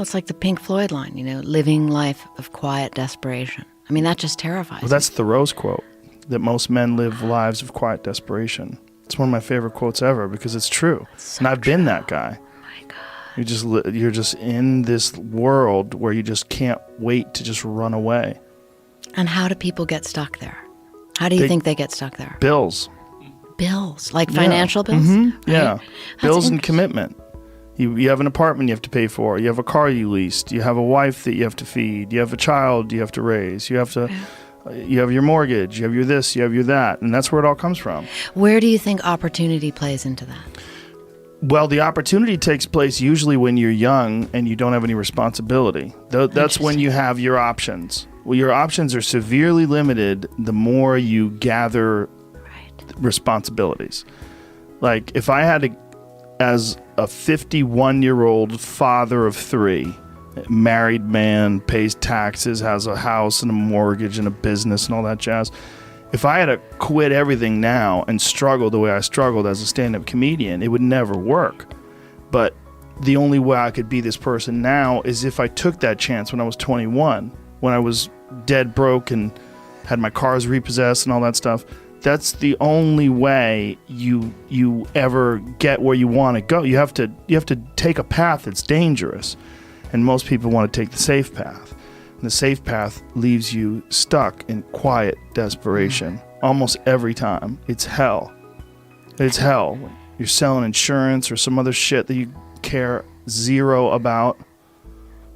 Well, it's like the Pink Floyd line, living life of quiet desperation. I mean, that just terrifies Well, that's Thoreau's quote, that most men live lives of quiet desperation. It's one of my favorite quotes ever because it's true. And I've been that guy. Oh my God. You're just in this world where you just can't wait to just run away. And how do people get stuck there? How do you think they get stuck there? Bills. Bills, like financial bills? Mm-hmm. Right? Yeah. Bills and commitment. You have an apartment you have to pay for. You have a car you leased. You have a wife that you have to feed. You have a child you have to raise. You have your mortgage. You have your this. You have your that. And that's where it all comes from. Where do you think opportunity plays into that? Well, the opportunity takes place usually when you're young and you don't have any responsibility. That's when you have your options. Well, your options are severely limited the more you gather responsibilities. Like if I had to, as a 51-year-old father of 3, married man, pays taxes, has a house and a mortgage and a business and all that jazz. If I had to quit everything now and struggle the way I struggled as a stand-up comedian, it would never work. But the only way I could be this person now is if I took that chance when I was 21, when I was dead broke and had my cars repossessed and all that stuff. That's the only way you ever get where you want to go. You have to take a path that's dangerous, and most people want to take the safe path. And the safe path leaves you stuck in quiet desperation almost every time. It's hell. It's hell. You're selling insurance or some other shit that you care zero about.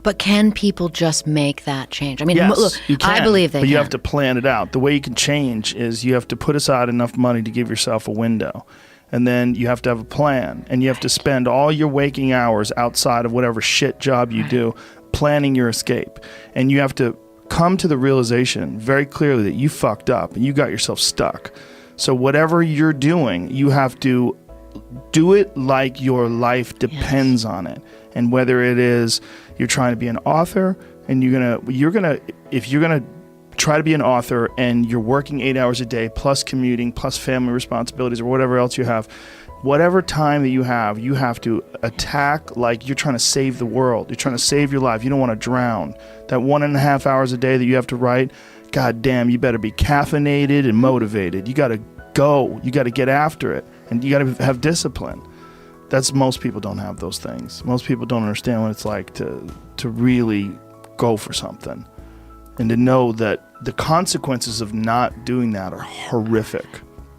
But can people just make that change? I mean, yes, look, you can, I believe they can. But you have to plan it out. The way you can change is you have to put aside enough money to give yourself a window. And then you have to have a plan. And you have to spend all your waking hours outside of whatever shit job you do planning your escape. And you have to come to the realization very clearly that you fucked up and you got yourself stuck. So whatever you're doing, you have to do it like your life depends on it. And whether it is you're trying to be an author and if you're gonna try to be an author and you're working 8 hours a day plus commuting plus family responsibilities or whatever else you have, whatever time that you have to attack like you're trying to save the world. You're trying to save your life. You don't want to drown. That 1.5 hours a day that you have to write, God damn, you better be caffeinated and motivated. You got to go. You got to get after it. And you got to have discipline. Most people don't have those things. Most people don't understand what it's like to really go for something and to know that the consequences of not doing that are horrific.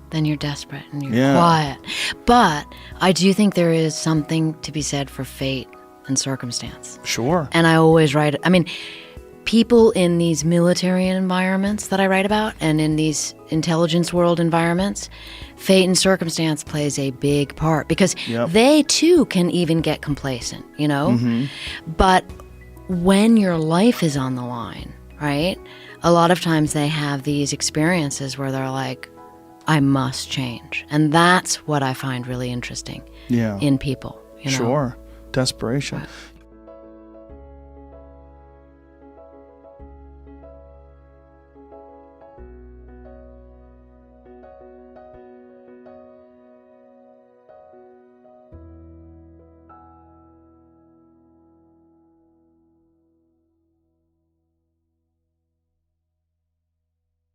Then you're desperate and you're quiet. But I do think there is something to be said for fate and circumstance. Sure. And I always write, people in these military environments that I write about and in these intelligence world environments, fate and circumstance plays a big part because they too can even get complacent, Mm-hmm. But when your life is on the line, right? A lot of times they have these experiences where they're like, I must change. And that's what I find really interesting in people. Sure. Desperation.